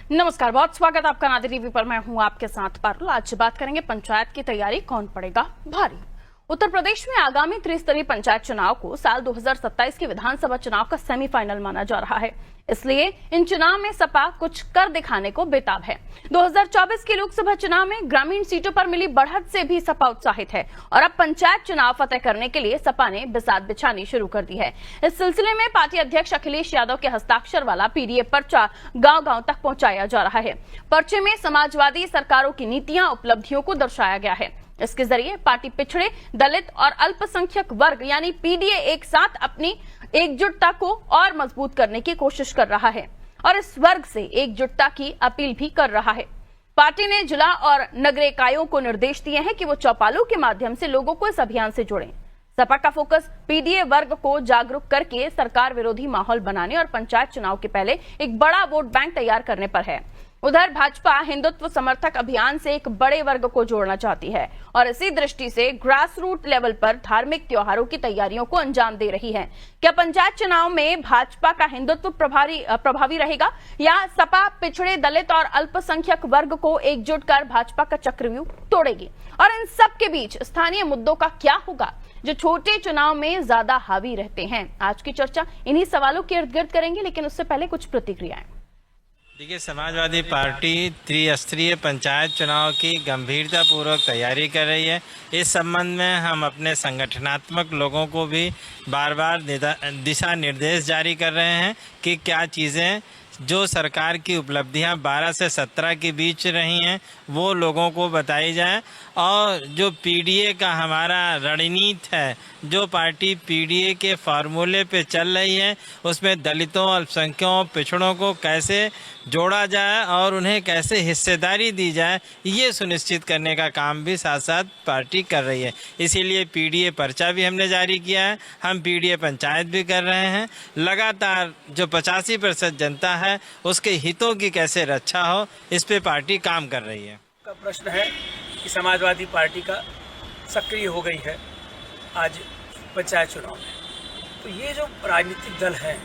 नमस्कार, बहुत स्वागत आपका नादिर टीवी पर। मैं हूं आपके साथ पारुल। आज बात करेंगे पंचायत की तैयारी, कौन पड़ेगा भारी। उत्तर प्रदेश में आगामी त्रिस्तरीय पंचायत चुनाव को साल 2027 के विधानसभा चुनाव का सेमीफाइनल माना जा रहा है। इसलिए इन चुनाव में सपा कुछ कर दिखाने को बेताब है। 2024 के लोकसभा चुनाव में ग्रामीण सीटों पर मिली बढ़त से भी सपा उत्साहित है और अब पंचायत चुनाव फतेह करने के लिए सपा ने बिसात बिछानी शुरू कर दी है। इस सिलसिले में पार्टी अध्यक्ष अखिलेश यादव के हस्ताक्षर वाला पीडीए पर्चा गांव-गांव तक पहुंचाया जा रहा है। पर्चे में समाजवादी सरकारों की नीतियां, उपलब्धियों को दर्शाया गया है। इसके जरिए पार्टी पिछड़े, दलित और अल्पसंख्यक वर्ग यानी पीडीए एक साथ अपनी एकजुटता को और मजबूत करने की कोशिश कर रहा है और इस वर्ग से एकजुटता की अपील भी कर रहा है। पार्टी ने जिला और नगर इकाइयों को निर्देश दिए हैं कि वो चौपालों के माध्यम से लोगों को इस अभियान से जोड़ें। सपा का फोकस पीडीए वर्ग को जागरूक करके सरकार विरोधी माहौल बनाने और पंचायत चुनाव के पहले एक बड़ा वोट बैंक तैयार करने पर है। उधर भाजपा हिंदुत्व समर्थक अभियान से एक बड़े वर्ग को जोड़ना चाहती है और इसी दृष्टि से ग्रास रूट लेवल पर धार्मिक त्योहारों की तैयारियों को अंजाम दे रही है। क्या पंचायत चुनाव में भाजपा का हिंदुत्व प्रभावी रहेगा या सपा पिछड़े, दलित और अल्पसंख्यक वर्ग को एकजुट कर भाजपा का चक्रव्यूह तोड़ेगी? और इन सब के बीच स्थानीय मुद्दों का क्या होगा जो छोटे चुनाव में ज्यादा हावी रहते हैं? आज की चर्चा इन्हीं सवालों के इर्द गिर्द करेंगे, लेकिन उससे पहले कुछ प्रतिक्रियाएं। देखिए, समाजवादी पार्टी त्रिस्तरीय पंचायत चुनाव की गंभीरता पूर्वक तैयारी कर रही है। इस संबंध में हम अपने संगठनात्मक लोगों को भी बार बार दिशा निर्देश जारी कर रहे हैं कि क्या चीज़ें जो सरकार की उपलब्धियां 12 से 17 के बीच रही हैं वो लोगों को बताई जाए और जो पीडीए का हमारा रणनीति है, जो पार्टी पीडीए के फार्मूले पे चल रही है, उसमें दलितों, अल्पसंख्यकों, पिछड़ों को कैसे जोड़ा जाए और उन्हें कैसे हिस्सेदारी दी जाए, ये सुनिश्चित करने का काम भी साथ साथ पार्टी कर रही है। इसीलिए पीडीए पर्चा भी हमने जारी किया है। हम पीडीए पंचायत भी कर रहे हैं। लगातार जो 85% जनता है उसके हितों की कैसे रक्षा हो, इस पे पार्टी काम कर रही है। का प्रश्न है कि समाजवादी पार्टी का सक्रिय हो गई है आज पंचायत चुनाव में। तो ये जो राजनीतिक दल है,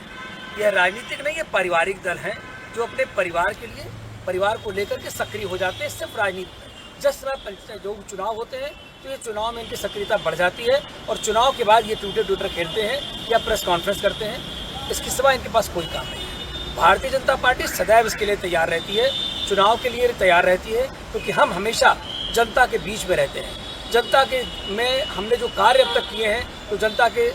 यह राजनीतिक नहीं, ये पारिवारिक दल है जो अपने परिवार के लिए, परिवार को लेकर के सक्रिय हो जाते हैं। सिर्फ राजनीति, जिस समय जो चुनाव होते हैं तो ये चुनाव में इनकी सक्रियता बढ़ जाती है और चुनाव के बाद ये ट्विटर खेलते हैं या प्रेस कॉन्फ्रेंस करते हैं। इसके सिवा इनके पास कोई काम नहीं है। भारतीय जनता पार्टी सदैव इसके लिए तैयार रहती है, चुनाव के लिए तैयार रहती है, क्योंकि हम हमेशा जनता के बीच में रहते हैं। जनता के में हमने जो कार्य अब तक किए हैं, तो जनता के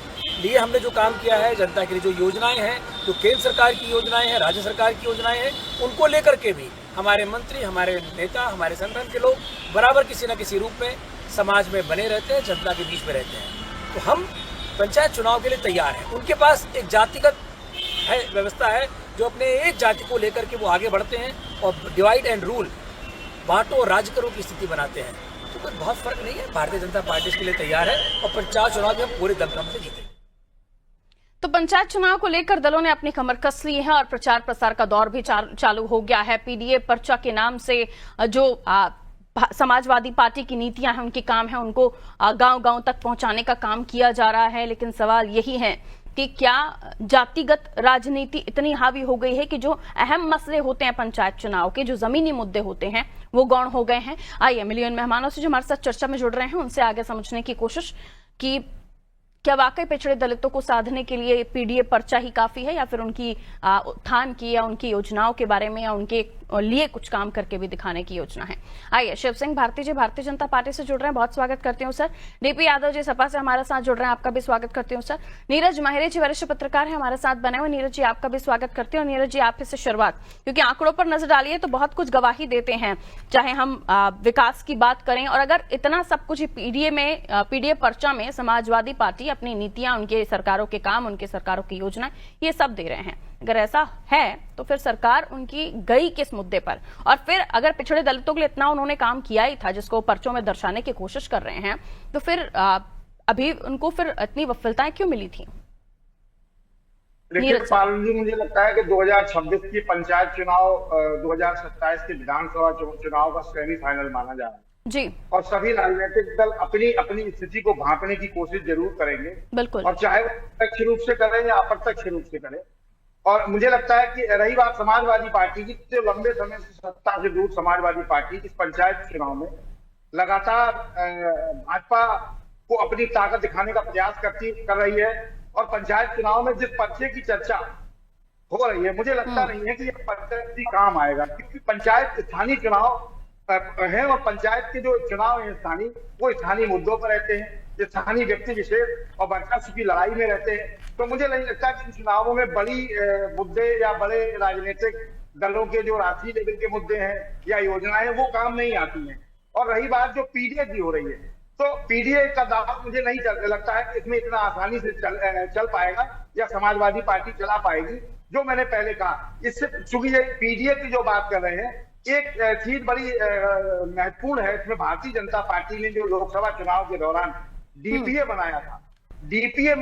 लिए हमने जो काम किया है, जनता के लिए जो योजनाएं हैं, जो केंद्र सरकार की योजनाएं हैं, राज्य सरकार की योजनाएं हैं, उनको लेकर के भी हमारे मंत्री, हमारे नेता, हमारे संगठन के लोग बराबर किसी न किसी रूप में समाज में बने रहते हैं, जनता के बीच में रहते हैं। तो हम पंचायत चुनाव के लिए तैयार हैं। उनके पास एक जातिगत है, व्यवस्था है, जो अपने एक जाति को लेकर के वो आगे बढ़ते हैं और डिवाइड एंड रूल, बांटो और राज करो की स्थिति बनाते हैं। तो कोई बहुत फर्क नहीं है। भारतीय जनता पार्टी इसके लिए तैयार है और पंचायत चुनाव भी हम पूरे दमखम से जीतेंगे। तो पंचायत चुनाव को लेकर दलों ने अपनी कमर कस ली है और प्रचार प्रसार का दौर भी चालू हो गया है। पीडीए पर्चा के नाम से जो समाजवादी पार्टी की नीतियां हैं, उनके काम है, उनको गांव-गांव तक पहुंचाने का काम किया जा रहा है। लेकिन सवाल यही है कि क्या जातिगत राजनीति इतनी हावी हो गई है कि जो अहम मसले होते हैं पंचायत चुनाव के, जो जमीनी मुद्दे होते हैं, वो गौण हो गए हैं? आइए मिलियन मेहमानों से जो हमारे साथ चर्चा में जुड़ रहे हैं उनसे आगे समझने की कोशिश कि क्या वाकई पिछड़े दलितों को साधने के लिए पीडीए पर्चा ही काफी है या फिर उनकी उत्थान की या उनकी योजनाओं के बारे में या उनके लिए कुछ काम करके भी दिखाने की योजना है? आइए, शिव सिंह भारती जी भारतीय जनता पार्टी से जुड़ रहे हैं, बहुत स्वागत करती हूँ सर। डीपी यादव जी सपा से हमारे साथ जुड़ रहे हैं, आपका भी स्वागत करती हूँ सर। नीरज माहिरे जी वरिष्ठ पत्रकार है, हमारे साथ बने हुए। नीरज जी आपका भी स्वागत करती हूँ। नीरज जी आप से शुरुआत, क्योंकि आंकड़ों पर नजर डालिए तो बहुत कुछ गवाही देते हैं, चाहे हम विकास की बात करें, और अगर इतना सब कुछ पीडीए पर्चा में समाजवादी पार्टी अपनी नीतियां, उनके सरकारों के काम, उनके सरकारों की योजना, ये सब दे रहे हैं। अगर ऐसा है तो फिर सरकार उनकी गई किस मुद्दे पर? और फिर अगर पिछड़े दलितों के लिए इतना उन्होंने काम किया ही था जिसको पर्चों में दर्शाने की कोशिश कर रहे हैं, तो फिर अभी उनको फिर इतनी विफलताएं क्यों मिली थी? देखिए पारुल जी, मुझे लगता है कि 2026 की पंचायत चुनाव 2027 के विधानसभा चुनाव का सेमीफाइनल माना जा रहा है जी, और सभी राजनीतिक दल अपनी अपनी स्थिति को भांपने की कोशिश जरूर करेंगे। बिल्कुल। और चाहे वो प्रत्यक्ष रूप से करें या अप्रत्यक्ष रूप से करें, और मुझे लगता है कि रही बात समाजवादी पार्टी की, जो लंबे समय से सत्ता से दूर समाजवादी पार्टी इस पंचायत चुनाव में लगातार भाजपा को अपनी ताकत दिखाने का प्रयास कर रही है। और पंचायत चुनाव में जिस पर्चे की चर्चा हो रही है, मुझे लगता नहीं है कि ये पर्चा किसी काम आएगा, क्योंकि पंचायत स्थानीय चुनाव है और पंचायत के जो चुनाव है स्थानीय, वो स्थानीय मुद्दों पर रहते हैं, स्थानीय व्यक्ति विशेष और वर्चस्व की लड़ाई में रहते हैं। तो मुझे नहीं लगता कि इन चुनावों में बड़ी मुद्दे या बड़े राजनीतिक दलों के जो राष्ट्रीय लेवल के मुद्दे हैं या योजनाएं, वो काम नहीं आती हैं। और रही बात जो पीडीए की हो रही है, तो पीडीए का दावा मुझे नहीं लगता है कि इसमें इतना आसानी से चल पाएगा या समाजवादी पार्टी चला पाएगी। जो मैंने पहले कहा, इससे चूंकि ये पीडीए की जो बात कर रहे हैं, एक चीज बड़ी महत्वपूर्ण है इसमें, भारतीय जनता पार्टी ने जो लोकसभा चुनाव के दौरान डीपीए बनाया था, डीपीए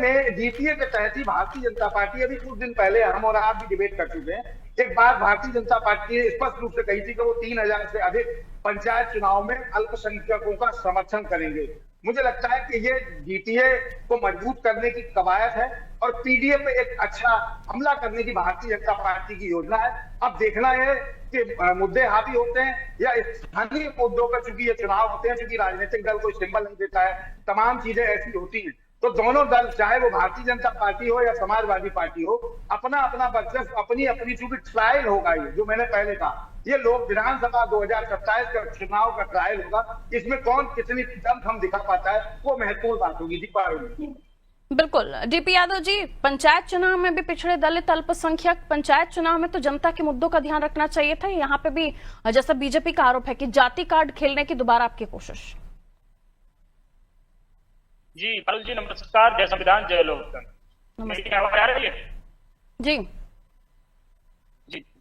के तहत ही भारतीय जनता पार्टी, अभी कुछ दिन पहले हम और आप भी डिबेट कर चुके हैं, एक बात भारतीय जनता पार्टी ने स्पष्ट रूप से कही थी कि वो 3000 से अधिक पंचायत चुनाव में अल्पसंख्यकों का समर्थन करेंगे। मुझे लगता है कि ये डीपीए को मजबूत करने की कवायद है और पीडीए पे एक अच्छा हमला करने की भारतीय जनता पार्टी की योजना है। अब देखना है कि मुद्दे हावी होते हैं या स्थानीय मुद्दों पर, चूंकि ये चुनाव होते हैं, चूंकि राजनीतिक दल कोई सिंबल नहीं देता है, तमाम चीजें ऐसी होती हैं, तो दोनों दल, चाहे वो भारतीय जनता पार्टी हो या समाजवादी पार्टी हो, अपना अपना वर्चस्व, अपनी अपनी, चूंकि ट्रायल होगा ये, जो मैंने पहले कहा, ये लोग विधानसभा 2027 का चुनाव का ट्रायल होगा, इसमें कौन कितनी दम हम दिखा पाता है, वो महत्वपूर्ण बात होगी। जी पारुल। बिल्कुल डीपी यादव जी, पंचायत चुनाव में भी पिछड़े दलित अल्पसंख्यक, पंचायत चुनाव में तो जनता के मुद्दों का ध्यान रखना चाहिए था। यहाँ पे भी जैसा बीजेपी का आरोप है कि जाति कार्ड खेलने की दोबारा आपकी कोशिश। जी पारुल जी नमस्कार, जय संविधान जय लोकतंत्र। मेरी आवाज आ रही है? जी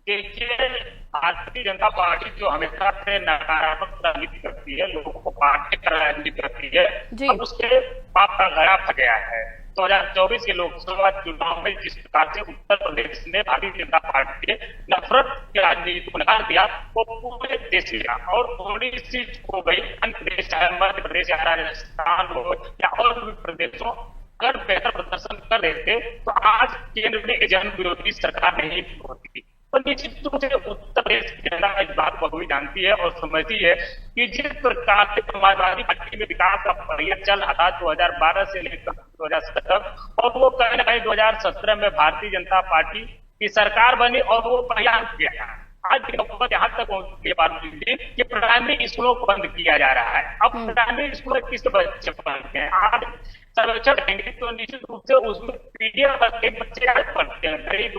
देखिए, भारतीय जनता पार्टी जो हमेशा से नकारात्मक राजनीति करती है, लोगों को बांटने का राजनीति करती है, अब उसके पाप का गला फट गया है। 2024 के लोकसभा चुनाव में जिस प्रकार से उत्तर प्रदेश में भारतीय जनता पार्टी के नफरत की राजनीति को नकार दिया, वो पूरे देश दिया और थोड़ी सी हो गई अन्य प्रदेश, चाहे मध्य प्रदेश या राजस्थान हो या और भी प्रदेशों, अगर बेहतर प्रदर्शन कर रहे थे तो आज केंद्र में जन विरोधी सरकार नहीं होती। तो निश्चित रूप से उत्तर प्रदेश की जनता इस बात को भी जानती है और समझती है कि जिस प्रकार से समाजवादी पार्टी में विकास का पहिया चल रहा था 2012 से लेकर 2017 तक, और वो कहीं न कहीं 2017 में भारतीय जनता पार्टी की सरकार बनी और वो पहिया रुक गया। आज यहाँ तक पहुंच कि प्राइमरी स्कूलों को बंद किया जा रहा है। अब प्राइमरी स्कूल में किस बच्चे पढ़ते हैं? आज सर्वेक्षण करेंगे तो निश्चित रूप से उसमें पीडीएफ बच्चे पढ़ते हैं। गरीब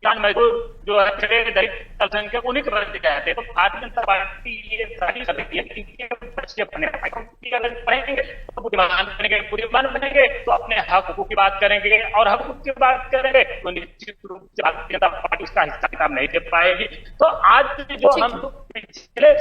मजदूर जो अल्पसंख्यक उन्हीं के बच्चे कहते हैं। तो भारतीय जनता पार्टी ये सारी करती है कि बच्चे अगर पढ़ेंगे तो बुद्धिमान बनेंगे, बुद्धिमान बनेंगे तो अपने हक की बात करेंगे और हक की बात करेंगे तो निश्चित रूप से भारतीय जनता पार्टी उसका हिस्सा किताब नहीं दे पाएगी। तो आज जो हम पिछले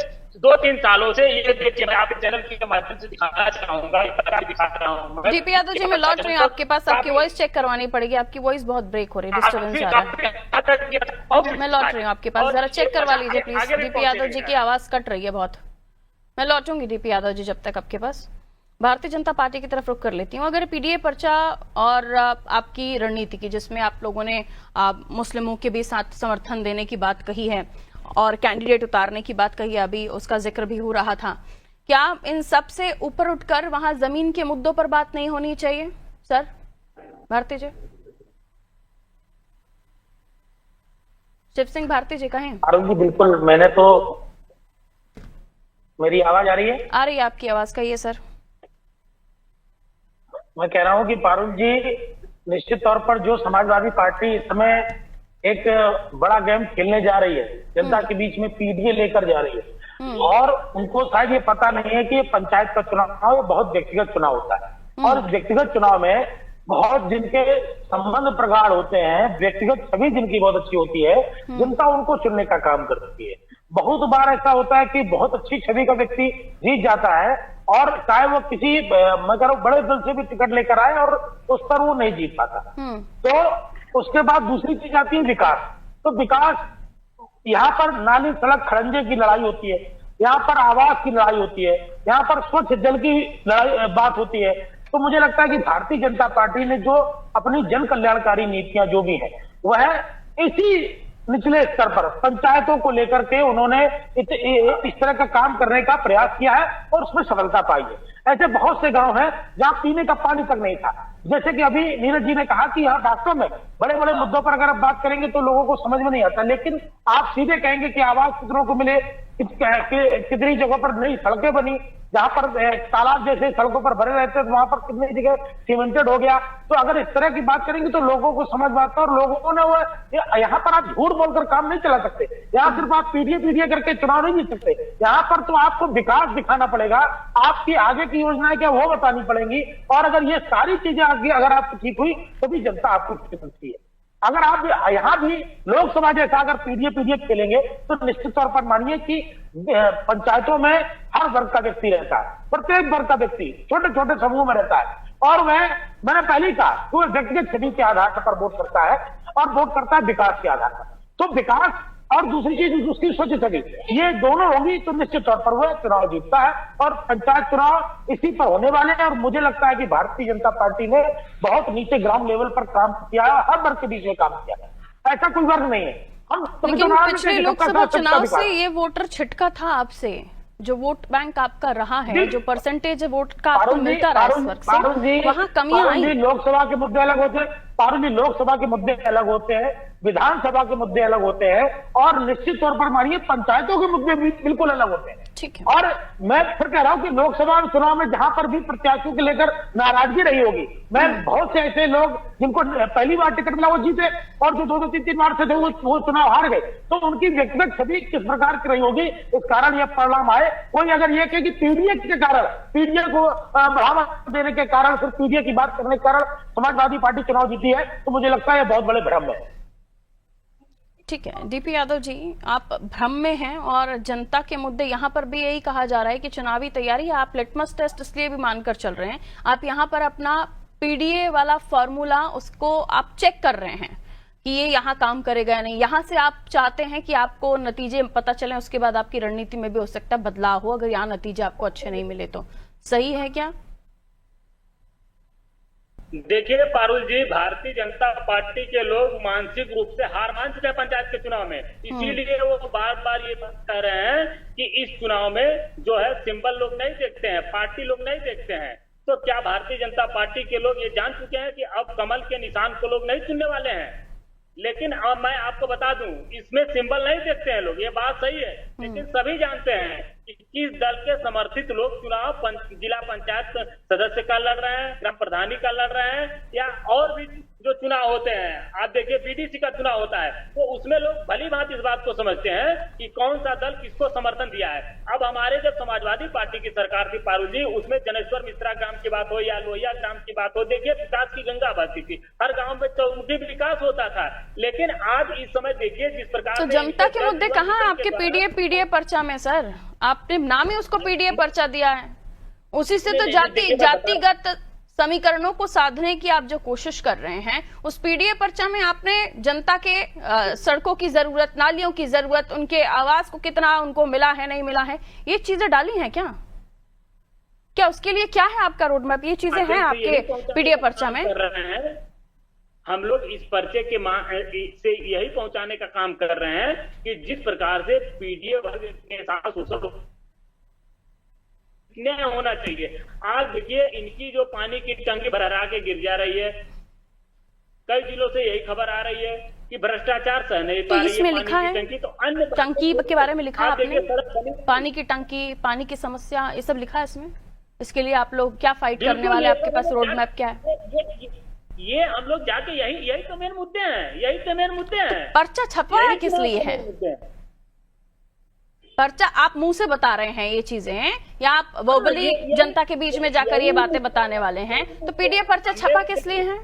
2-3 सालों से ये देखिए, मैं आपके चैनल के माध्यम से दिखाना चाहूंगा, दिखा रहा हूँ। डीपी यादव जी, मैं लौट रही हूँ आपके पास, आपकी वॉइस चेक करवानी पड़ेगी, आपकी वॉइस बहुत ब्रेक हो रही है, डिस्टर्बेंस आ रहा है। मैं लौट रही हूँ आपके पास, जरा चेक करवा लीजिए प्लीज। डीपी यादव जी की आवाज कट रही है बहुत। मैं लौटूंगी डीपी यादव जी जब तक आपके पास। भारतीय जनता पार्टी की तरफ रुख कर लेती हूँ। अगर पीडीए पर्चा और आपकी रणनीति की, जिसमें आप लोगों ने मुस्लिमों के भी साथ समर्थन देने की बात कही है और कैंडिडेट उतारने की बात कही है, अभी उसका जिक्र भी हो रहा था, क्या इन सब से ऊपर उठकर वहां जमीन के मुद्दों पर बात नहीं होनी चाहिए सर? भारती जी, शिव सिंह भारती जी कहें। पारुल जी बिल्कुल, मैंने तो, मेरी आवाज आ रही है? आ रही है आपकी आवाज, कहिए सर। मैं कह रहा हूं कि पारुल जी, निश्चित तौर पर जो समाजवादी पार्टी इस समय एक बड़ा गेम खेलने जा रही है, जनता के बीच में पीडीए लेकर जा रही है, और उनको शायद ये पता नहीं है कि पंचायत का चुनाव बहुत व्यक्तिगत चुनाव होता है और व्यक्तिगत चुनाव में बहुत जिनके संबंध प्रगाढ़ होते हैं, व्यक्तिगत छवि जिनकी बहुत अच्छी होती है, जनता उनको चुनने का काम करती है। बहुत बार ऐसा होता है कि बहुत अच्छी छवि का व्यक्ति जीत जाता है और चाहे वो किसी, मैं कह रहा हूं, बड़े दल से भी टिकट लेकर आए और उस पर वो नहीं जीत पाता। तो उसके बाद दूसरी चीज आती है विकास। तो विकास, यहाँ पर नाली सड़क खड़ंजे की लड़ाई होती है, यहाँ पर आवास की लड़ाई होती है, यहाँ पर स्वच्छ जल की लड़ाई बात होती है। तो मुझे लगता है कि भारतीय जनता पार्टी ने जो अपनी जन कल्याणकारी नीतियां जो भी है, वह इसी निचले स्तर पर पंचायतों को लेकर के उन्होंने इस तरह का काम करने का प्रयास किया है और उसमें सफलता पाई है। ऐसे बहुत से गांव हैं जहां पीने का पानी तक नहीं था। जैसे कि अभी नीरज जी ने कहा कि यहाँ वास्तव में बड़े बड़े मुद्दों पर अगर आप बात करेंगे तो लोगों को समझ में नहीं आता, लेकिन आप सीधे कहेंगे कि आवास कितनों को मिले, कितनी जगहों पर नई सड़कें बनी, जहां पर तालाब जैसे सड़कों पर भरे रहते हैं वहां पर कितनी जगह सीमेंटेड हो गया। तो अगर इस तरह की बात करेंगे तो लोगों को समझ में आता है और लोगों ने वो यहाँ पर आप झूठ बोलकर काम नहीं चला सकते। यहाँ सिर्फ आप पीडीए करके चुनाव नहीं जीत सकते। यहाँ पर तो आपको विकास दिखाना पड़ेगा, आपकी आगे की योजनाएं क्या वो बतानी पड़ेंगी, और अगर ये सारी चीजें आगे अगर आपकी ठीक हुई तो भी जनता आपको ठीक सकती है। अगर आप यहाँ भी लोकसभा जैसा अगर पीडीए खेलेंगे तो निश्चित तौर पर मानिए कि पंचायतों में हर वर्ग का व्यक्ति रहता है, प्रत्येक वर्ग का व्यक्ति छोटे छोटे समूह में रहता है, और मैंने पहले ही कहा वो व्यक्तिगत छवि के आधार पर वोट करता है और वोट करता है विकास के आधार पर। तो विकास और दूसरी चीज उसकी सोच छवि, ये दोनों होगी तो निश्चित तौर पर वह चुनाव जीतता है। और पंचायत चुनाव इसी पर होने वाले हैं और मुझे लगता है कि भारतीय जनता पार्टी ने बहुत नीचे ग्राउंड लेवल पर काम किया है, हर वर्ग के बीच में काम किया है। ऐसा कोई वर्ग नहीं है। लेकिन पिछले लोकसभा चुनाव से ये वोटर छिटका था आपसे, जो वोट बैंक आपका रहा है, जो परसेंटेज वोट का आपको मिलता रहा इस वर्ग से, वहाँ कमियां आई। लोकसभा के मुद्दे अलग होते हैं, पारुल जी, लोकसभा के मुद्दे अलग होते हैं, विधानसभा के मुद्दे अलग होते हैं, और निश्चित तौर पर मानिए पंचायतों के मुद्दे भी बिल्कुल अलग होते हैं। ठीक है। और मैं फिर कह रहा हूं कि लोकसभा चुनाव में जहां पर भी प्रत्याशियों को लेकर नाराजगी रही होगी, मैं बहुत से ऐसे लोग जिनको पहली बार टिकट मिला वो जीते और जो 2-2, 3-3 बार से थे वो चुनाव हार गए, तो उनकी व्यक्तिगत छवि किस प्रकार की रही होगी, इस कारण यह परिणाम आए। कोई अगर ये कहे कि पीडीए के कारण, पीडीए को बढ़ावा देने के कारण, सिर्फ पीडीए की बात करने के कारण समाजवादी पार्टी चुनाव जीती है, तो मुझे लगता है यह बहुत बड़े भ्रम है। ठीक है डीपी यादव जी, आप भ्रम में हैं और जनता के मुद्दे यहाँ पर भी यही कहा जा रहा है कि चुनावी तैयारी आप लिटमस टेस्ट इसलिए भी मानकर चल रहे हैं, आप यहाँ पर अपना पीडीए वाला फॉर्मूला उसको आप चेक कर रहे हैं कि ये यहाँ काम करेगा या नहीं। यहाँ से आप चाहते हैं कि आपको नतीजे पता चले, उसके बाद आपकी रणनीति में भी हो सकता है बदलाव हो अगर यहाँ नतीजे आपको अच्छे नहीं मिले तो। सही है क्या? देखिए पारुल जी, भारतीय जनता पार्टी के लोग मानसिक रूप से हार मान चुके हैं पंचायत के चुनाव में, इसीलिए वो बार बार ये बात कह रहे हैं कि इस चुनाव में जो है सिंबल लोग नहीं देखते हैं, पार्टी लोग नहीं देखते हैं। तो क्या भारतीय जनता पार्टी के लोग ये जान चुके हैं कि अब कमल के निशान को लोग नहीं चुनने वाले हैं? लेकिन अब मैं आपको बता दूं, इसमें सिंबल नहीं देखते हैं लोग, ये बात सही है, लेकिन सभी जानते हैं कि किस दल के समर्थित लोग चुनाव जिला पंचायत सदस्य का लड़ रहे हैं, ग्राम प्रधानी का लड़ रहे हैं, या और भी जो चुनाव होते हैं। आप देखिए बीडीसी का चुनाव होता है तो उसमें लोग भली भांति इस बात को समझते हैं कि कौन सा दल किसको समर्थन दिया है। अब हमारे जब समाजवादी पार्टी की सरकार थी पारुल जी, उसमें जनेश्वर मिश्रा ग्राम की बात हो या लोहिया ग्राम की बात हो, देखिए विकास की गंगा बहती थी, हर गांव में चौमुखी विकास होता था। लेकिन आज इस समय देखिए जिस प्रकार तो जनता के मुद्दे कहाँ है आपके पीडीए पर्चा में? सर आपने नाम ही उसको पीडीए पर्चा दिया है, उसी से तो जातिगत समीकरणों को साधने की आप जो कोशिश कर रहे हैं, उस पीडीए पर्चा में आपने जनता के सड़कों की जरूरत, नालियों की जरूरत, उनके आवास को कितना उनको मिला है नहीं मिला है, ये चीजें डाली हैं क्या? क्या उसके लिए क्या है आपका रोड मैप? ये चीजें हैं आपके पीडीए पर्चा में? हम लोग इस पर्चे के से यही पहुंचाने का काम कर रहे हैं कि जिस प्रकार से पीडीए वर्ग के साथ सोशल न्याय होना चाहिए। आज देखिए इनकी जो पानी की टंकी भरा के गिर जा रही है, कई जिलों से यही खबर आ रही है कि भ्रष्टाचार सह नहीं पा रही है। इसमें लिखा है टंकी, तो अन्य टंकी के बारे में लिखा है आपने, पानी की टंकी, पानी की समस्या, ये सब लिखा है इसमें। इसके लिए आप लोग क्या फाइट करने वाले, आपके पास रोड मैप क्या है? ये हम लोग जाके यही तो मेन मुद्दे हैं, यही तो मेन मुद्दे हैं। पर्चा छपवाया किस लिए है? पर्चा आप मुंह से बता रहे हैं ये चीजें, या आप वर्बली जनता के बीच में जाकर ये बातें बताने वाले हैं? तो पीडीए पर्चा छपा किस लिए है?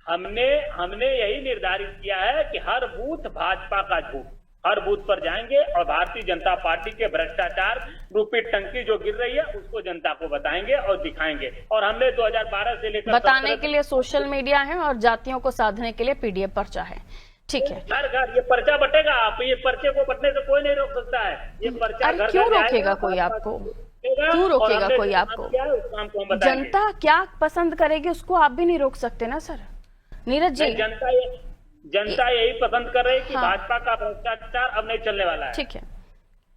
हमने यही निर्धारित किया है कि हर बूथ भाजपा का झूठ, हर बूथ पर जाएंगे और भारतीय जनता पार्टी के भ्रष्टाचार रूपी टंकी जो गिर रही है उसको जनता को बताएंगे और दिखाएंगे। और हमने 2012 से लेकर बताने के लिए सोशल मीडिया है और जातियों को साधने के लिए पीडीए पर्चा है। ठीक है, घर घर ये पर्चा बटेगा, आप ये पर्चे को बटने से कोई नहीं रोक सकता है। ये पर्चा घर क्यों रोकेगा कोई आपको? क्यों रोकेगा कोई आपको? जनता क्या पसंद करेगी उसको आप भी नहीं रोक सकते ना सर। नीरज जी, जनता यही पसंद कर रही है कि हाँ। भाजपा का भ्रष्टाचार अब नहीं चलने वाला है। ठीक है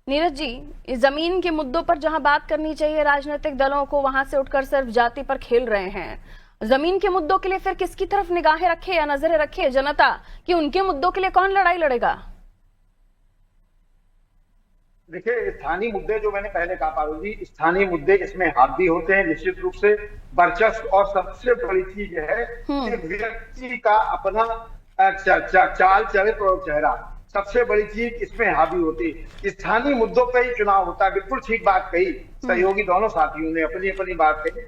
नीरज जी, इस जमीन के मुद्दों पर जहां बात करनी चाहिए राजनीतिक दलों को, वहां से उठकर सिर्फ जाति पर खेल रहे हैं। जमीन के मुद्दों के लिए फिर किसकी तरफ निगाहें रखे या नजरें रखे जनता कि उनके मुद्दों के लिए कौन लड़ाई लड़ेगा? देखिए, स्थानीय मुद्दे जो मैंने पहले कहा पारुल जी, स्थानीय मुद्दे इसमें हावी होते हैं निश्चित रूप से। वर्चस्व और सबसे बड़ी चीज है कि व्यक्ति का अपना चाल चरित्र और चेहरा, सबसे बड़ी चीज इसमें हावी होती है। स्थानीय मुद्दों पे ही चुनाव होता है। बिल्कुल ठीक बात कही सहयोगी दोनों साथियों ने, अपनी अपनी बात कही।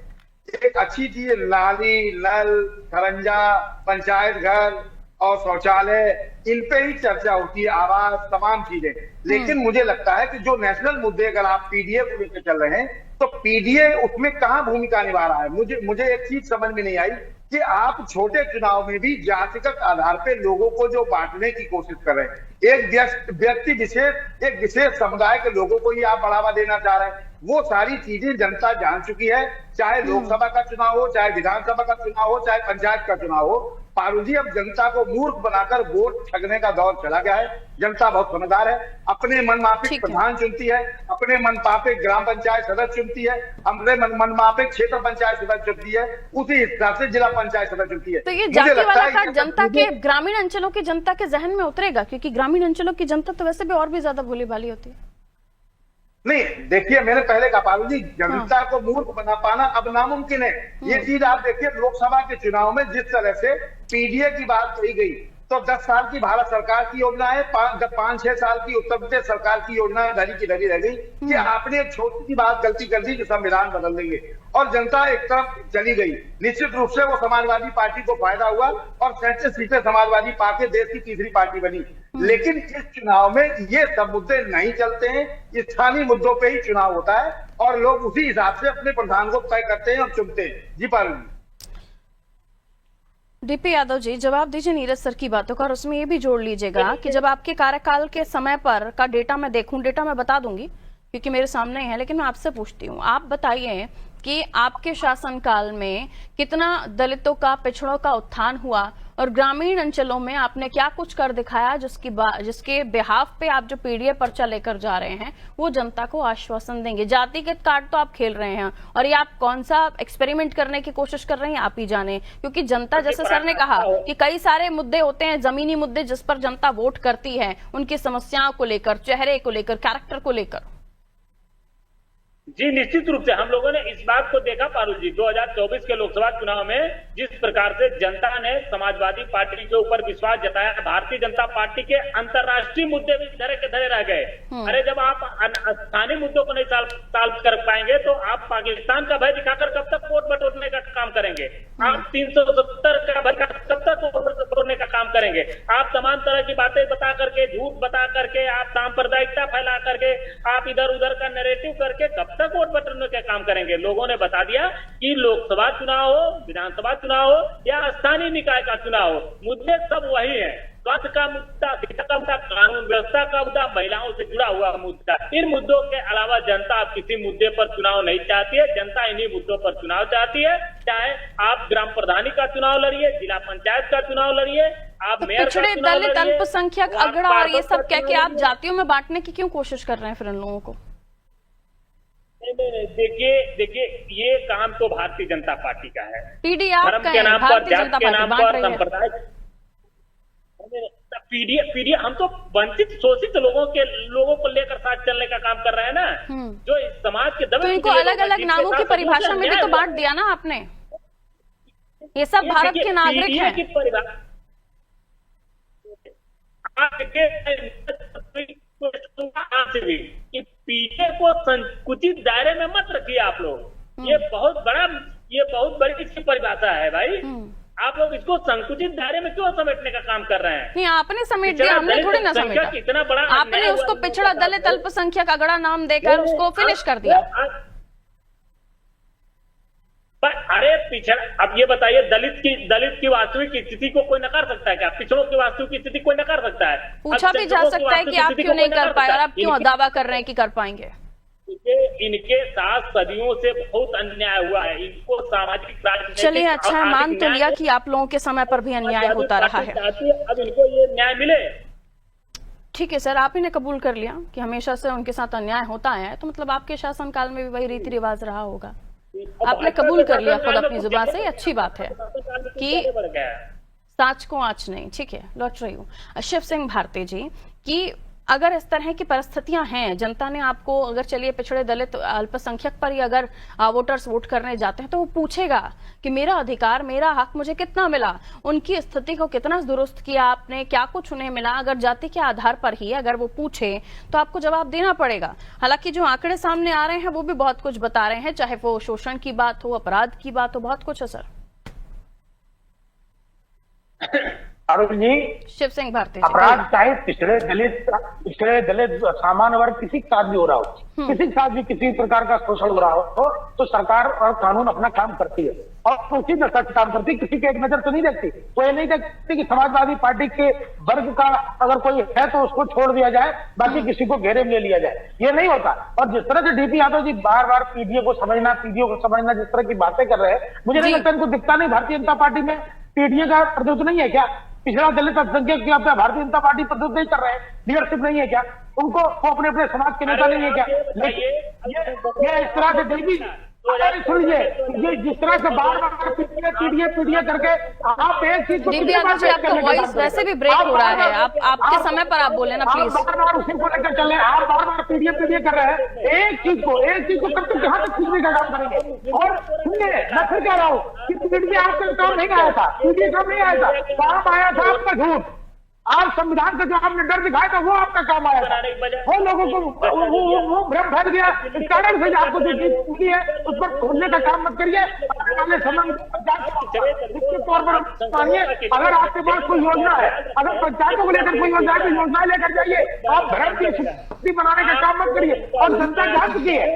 एक अच्छी चीज नाली, नल, खरंजा, पंचायत घर और शौचालय, इन पे ही चर्चा होती है, आवास, तमाम चीजें। लेकिन मुझे लगता है कि जो नेशनल मुद्दे अगर आप पीडीए को लेकर चल रहे हैं तो पीडीए उसमें कहाँ भूमिका निभा रहा है। मुझे एक चीज समझ में नहीं आई कि आप छोटे चुनाव में भी जातिगत आधार पे लोगों को जो बांटने की कोशिश कर रहे हैं, एक व्यक्ति विशेष, एक विशेष समुदाय के लोगों को ही आप बढ़ावा देना चाह रहे हैं। वो सारी चीजें जनता जान चुकी है, चाहे लोकसभा का चुनाव हो, चाहे विधानसभा का चुनाव हो, चाहे पंचायत का चुनाव हो। पारुल जी, अब जनता को मूर्ख बनाकर वोट ठगने का दौर चला गया है। जनता बहुत समझदार है, अपने मनमाफिक प्रधान चुनती है, अपने मनमाफिक ग्राम पंचायत सदस्य चुनती है, अपने मनमाफिक क्षेत्र पंचायत सदस्य चुनती है, उसी हिसाब से जिला पंचायत सदस्य चुनती है। तो ये जाति वाला कार्ड जनता के, ग्रामीण अंचलों की जनता के जहन में उतरेगा? क्योंकि ग्रामीण अंचलों की जनता तो वैसे भी और भी ज्यादा भोली भाली होती है। नहीं, देखिए, मैंने पहले कहा पारुल जी, जनता को मूर्ख बना पाना अब नामुमकिन है। ये चीज आप देखिए, लोकसभा के चुनाव में जिस तरह से पीडीए की बात कही गई, तो 10 साल की भारत सरकार की योजना है, 5-6 साल की उत्तर प्रदेश सरकार की योजना है, धरी की धरी रह गई कि आपने एक छोटी सी बात गलती कर दी कि संविधान बदल देंगे, और जनता एक तरफ चली गई। निश्चित रूप से वो समाजवादी पार्टी को फायदा हुआ और 37 सीटें समाजवादी पार्टी देश की तीसरी पार्टी बनी। लेकिन इस चुनाव में ये सब मुद्दे नहीं चलते हैं, स्थानीय मुद्दों पे ही चुनाव होता है और लोग उसी हिसाब से अपने प्रधान को तय करते हैं और चुनते हैं। जी पारुल जी। डीपी यादव जी, जवाब दीजिए नीरज सर की बातों का, और उसमें ये भी जोड़ लीजिएगा कि जब आपके कार्यकाल के समय पर का डेटा मैं देखूं, डेटा मैं बता दूंगी क्योंकि मेरे सामने है, लेकिन मैं आपसे पूछती हूँ, आप बताइए कि आपके शासनकाल में कितना दलितों का, पिछड़ों का उत्थान हुआ और ग्रामीण अंचलों में आपने क्या कुछ कर दिखाया जिसके बिहाफ पे आप जो पीडीए पर्चा लेकर जा रहे हैं वो जनता को आश्वासन देंगे। जातिगत कार्ड तो आप खेल रहे हैं और ये आप कौन सा एक्सपेरिमेंट करने की कोशिश कर रहे हैं आप ही जाने, क्योंकि जनता, जैसे सर ने कहा कि कई सारे मुद्दे होते हैं, जमीनी मुद्दे जिस पर जनता वोट करती है, उनकी समस्याओं को लेकर, चेहरे को लेकर, कैरेक्टर को लेकर। जी, निश्चित रूप से हम लोगों ने इस बात को देखा पारुल जी, 2024 के लोकसभा चुनाव में जिस प्रकार से जनता ने समाजवादी पार्टी के ऊपर विश्वास जताया, भारतीय जनता पार्टी के अंतर्राष्ट्रीय मुद्दे भी धरे के धरे रह गए। अरे जब आप स्थानीय मुद्दों को नहीं सॉल्व कर पाएंगे तो आप पाकिस्तान का भय दिखाकर कब तक वोट बटोरने का काम करेंगे? आप 370 का भय कब तक वोट बटोरने का काम करेंगे? आप तमाम तरह की बातें बता करके, झूठ बता करके, आप सांप्रदायिकता फैला करके, आप इधर उधर का नैरेटिव करके कब तक वोट बटोरने का काम करेंगे? लोगों ने बता दिया कि लोकसभा चुनाव हो, विधानसभा चुनाव हो या स्थानीय निकाय का चुनाव हो, मुद्दे सब वही है। स्वास्थ्य का मुद्दा, शिक्षा का मुद्दा, कानून व्यवस्था का मुद्दा, महिलाओं से जुड़ा हुआ मुद्दा। इन मुद्दों के अलावा जनता अब किसी मुद्दे पर चुनाव नहीं चाहती है। जनता इन्हीं मुद्दों पर चुनाव चाहती है। चाहे आप ग्राम प्रधानी का चुनाव लड़िए, जिला पंचायत का चुनाव लड़िए, आप मेयर का पिछड़े, चुनाव दलित, लड़िए, अल्पसंख्यक, अगड़ा और ये सब कह के आप जातियों में बांटने की क्यों कोशिश कर रहे हैं फिर इन लोगों को? देखिए, ये काम तो भारतीय जनता पार्टी का है। पीडीए धर्म के नाम पर, जाति के नाम पर, संप्रदाय, पीडीए हम तो वंचित शोषित लोगों को लेकर साथ चलने का काम कर रहे हैं ना, जो इस समाज के दबे। तो इनको अलग अलग नामों की परिभाषा में भी तो बांट दिया ना आपने। ये सब भारत के नागरिक हैं। पीडीए को संकुचित दायरे में मत रखिए आप लोग। ये बहुत बड़ी इसकी परिभाषा है भाई। आप लोग इसको संकुचित दायरे में क्यों समेटने का काम कर रहे हैं? नहीं, आपने समेट दिया, हमने थोड़ी ना समेटा। इतना बड़ा आपने उसको पिछड़ा, दलित, अल्पसंख्यक, अगड़ा नाम देकर उसको फिनिश कर दिया। अरे पिछड़ा, अब ये बताइए, दलित की वास्तविक स्थिति को कोई नकार सकता है क्या? पिछड़ों की वास्तविक स्थिति कोई नकार सकता है? पूछा भी जा सकता है कि आप क्यों नहीं कर पाए और आप क्यों दावा कर रहे हैं कि कर पाएंगे? इनके साथ सदियों से बहुत अन्याय हुआ है। इनको सामाजिक राजनीतिक चलिए, अच्छा है, मान तो लिया न्याय कि आप लोगों के समय पर भी अन्याय होता रहा है। अब इनको ये न्याय मिले। ठीक है सर, आप ही ने कबूल कर लिया कि हमेशा से उनके साथ अन्याय होता है, तो मतलब आपके शासनकाल में भी वही रीति रिवाज रहा होगा। आपने कबूल कर लिया खुद अपनी जुबान से, अच्छी बात है कि साच को आँच नहीं। ठीक है, लौट रही हूँ शिव सिंह भारती जी कि अगर इस तरह की परिस्थितियां हैं, जनता ने आपको, अगर चलिए पिछड़े दलित अल्पसंख्यक पर ही अगर वोटर्स वोट करने जाते हैं तो वो पूछेगा कि मेरा अधिकार, मेरा हक मुझे कितना मिला, उनकी स्थिति को कितना दुरुस्त किया आपने, क्या कुछ उन्हें मिला। अगर जाति के आधार पर ही अगर वो पूछे तो आपको जवाब देना पड़ेगा। हालांकि जो आंकड़े सामने आ रहे हैं वो भी बहुत कुछ बता रहे हैं, चाहे वो शोषण की बात हो, अपराध की बात हो, बहुत कुछ है सर। अरुण जी, शिव सिंह भारती, अपराध चाहे पिछड़े दलित सामान्य वर्ग किसी के साथ भी हो रहा हो, किसी के साथ भी किसी प्रकार का शोषण हो रहा हो, तो सरकार और कानून अपना काम करती है और उसी में सच काम करती है। किसी के एक नजर तो नहीं देखती। वो ये नहीं देखती कि समाजवादी पार्टी के वर्ग का अगर कोई है तो उसको छोड़ दिया जाए, बाकी किसी को घेरे में ले लिया जाए, ये नहीं होता। और जिस तरह से डीपी यादव जी बार बार पीडीए को समझना जिस तरह की बातें कर रहे हैं, मुझे नहीं लगता इनको दिखता नहीं भारतीय जनता पार्टी में पीडीए का प्रतिनिधित्व नहीं है क्या? पिछड़ा दलित अल्पसंख्यक यहाँ पे भारतीय जनता पार्टी प्रतिनिधित्व नहीं कर रहे हैं, लीडरशिप नहीं है क्या उनको? वो अपने अपने समाज के नेता नहीं है क्या? ये इस तरह से डीपी सुनिए, ये जिस तरह से बार बार पीडीए करके आप एक चीज डीपी यादव जी, आपका वॉइस वैसे भी ब्रेक हो रहा है, आपके समय पर आप बोले ना प्लीज। बार बार उसी को लेकर चल रहे हैं, आप बार बार पीडीए कर रहे हैं। एक चीज को कब तक कहां तक सीखने का काम करेंगे? और सुनिए, मैं फिर कह रहा हूँ कि पीडीए आपका काम नहीं आया था, पीडीए काम नहीं आया था, काम आया था आपका झूठ। आप संविधान का जो आपने डर दिखाया था वो आपका काम आया था। वो लोगों को वो भ्रम फैल गया, इस कारण से आपको जो चीज पूछी है उस पर खोलने का काम मत करिए। आने समय इसके तौर पर मानिए, अगर आपके पास कोई योजना है, अगर पंचायतों को लेकर कोई योजना है तो योजना लेकर जाइए। आप भ्रम की स्थिति बनाने का काम मत करिए। और जनता जान चुकी है,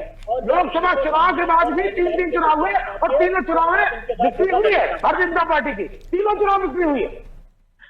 लोकसभा चुनाव के बाद भी 3 चुनाव हुए और तीनों चुनाव में बिक्री हुई है भारतीय जनता पार्टी की, तीनों चुनाव बिक्री हुई है।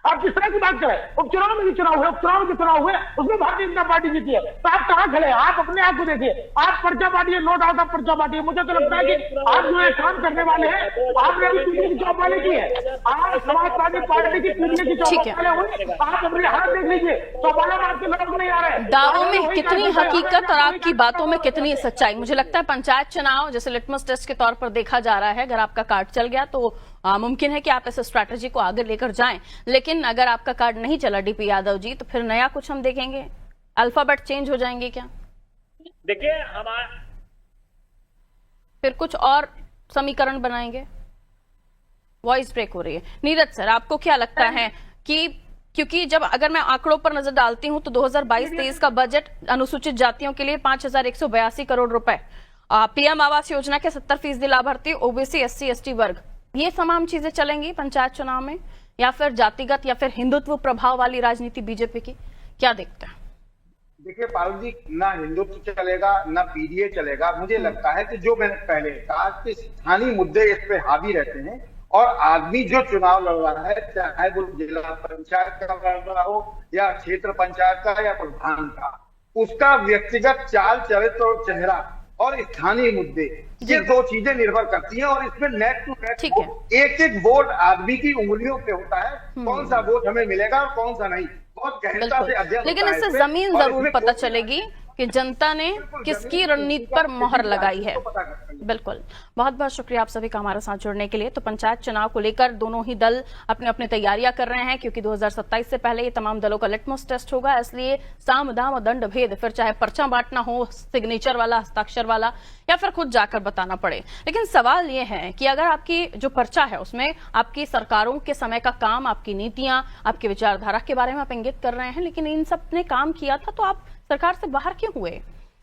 आप किस तरह की बात करें? उपचुनाव में भी चुनाव हुए, उपचुनाव के चुनाव हुए, उसमें भारतीय जनता पार्टी जीती है। तो आप कहां खड़े हैं? आप अपने आप को देखिए। आप पर्चा बांटिए, नो डाउट आप पर्चा बांटिए। मुझे तो लगता है कि आप जो है काम करने वाले हैं, आपने अभी पीडीए की चौपाली की है, आप समाजवादी पार्टी की पीडीए की चौपाली हुई, आप अपने हाथ देख लीजिए, चौपाला में आपके लोग नहीं आ रहे। दावों में कितनी हकीकत और आपकी बातों में कितनी सच्चाई। मुझे लगता है पंचायत चुनाव जैसे लिटमस टेस्ट के तौर पर देखा जा रहा है। अगर आपका कार्ड चल गया तो मुमकिन है कि आप इस स्ट्रैटेजी को आगे लेकर जाएं, लेकिन अगर आपका कार्ड नहीं चला डीपी यादव जी, तो फिर नया कुछ हम देखेंगे? अल्फाबेट चेंज हो जाएंगे क्या? देखिए हमारा फिर कुछ और समीकरण बनाएंगे? वॉइस ब्रेक हो रही है। नीरज सर, आपको क्या लगता है कि, क्योंकि जब अगर मैं आंकड़ों पर नजर डालती हूं तो 2022-23 का बजट अनुसूचित जातियों के लिए 5182 करोड़ रुपए, पीएम आवास योजना के 70% लाभार्थी ओबीसी SC ST वर्ग, ये तमाम चीजें चलेंगी पंचायत चुनाव में, या फिर जातिगत या फिर हिंदुत्व प्रभाव वाली राजनीति बीजेपी की? क्या देखते हैं? देखिए पारुल जी, ना हिंदुत्व चलेगा ना पीडीए चलेगा। मुझे लगता है कि जो मैंने पहले कहा कि स्थानीय मुद्दे इस पे हावी रहते हैं और आदमी जो चुनाव लड़ रहा है, चाहे वो जिला पंचायत का लड़ रहा हो या क्षेत्र पंचायत का या प्रधान का, उसका व्यक्तिगत चाल चरित्र और चेहरा और स्थानीय मुद्दे, ये 2 चीजें निर्भर करती हैं। और इसमें नेट टू नेट एक वोट आदमी की उंगलियों पे होता है, कौन सा वोट हमें मिलेगा और कौन सा नहीं, बहुत गहनता से अध्ययन। लेकिन इससे जमीन जरूर पता चलेगी कि जनता ने किसकी रणनीति पर मोहर लगाई है। बिल्कुल, बहुत बहुत शुक्रिया आप सभी का हमारे साथ जुड़ने के लिए। तो पंचायत चुनाव को लेकर दोनों ही दल अपने अपने तैयारियां कर रहे हैं, क्योंकि 2027 से पहले ये तमाम दलों का लिटमस टेस्ट होगा। इसलिए साम दाम और दंड भेद, फिर चाहे पर्चा बांटना हो सिग्नेचर वाला, हस्ताक्षर वाला, या फिर खुद जाकर बताना पड़े। लेकिन सवाल ये है कि अगर आपकी जो पर्चा है उसमें आपकी सरकारों के समय का काम, आपकी नीतियां, आपकी विचारधारा के बारे में आप इंगित कर रहे हैं, लेकिन इन सब ने काम किया था तो आप सरकार से बाहर क्यों हुए?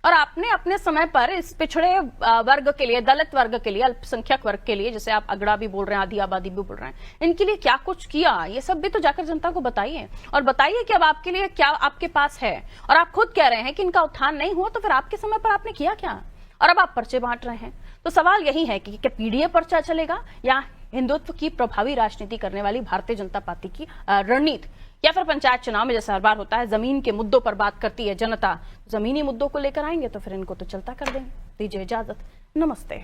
और आपने अपने समय पर इस पिछड़े वर्ग के लिए, दलित वर्ग के लिए, अल्पसंख्यक वर्ग के लिए, जैसे आप अगड़ा भी बोल रहे हैं, आधी आबादी भी बोल रहे हैं, इनके लिए क्या कुछ किया, ये सब भी तो जाकर जनता को बताइए। और बताइए कि अब आपके लिए क्या आपके पास है। और आप खुद कह रहे हैं कि इनका उत्थान नहीं हुआ, तो फिर आपके समय पर आपने किया क्या? और अब आप पर्चे बांट रहे हैं। तो सवाल यही है कि क्या पीडीए पर्चा चलेगा या हिंदुत्व की प्रभावी राजनीति करने वाली भारतीय जनता पार्टी की रणनीति, या फिर पंचायत चुनाव में जैसा हर बार होता है जमीन के मुद्दों पर बात करती है जनता, जमीनी मुद्दों को लेकर आएंगे तो फिर इनको तो चलता कर देंगे। दीजिए इजाजत, नमस्ते।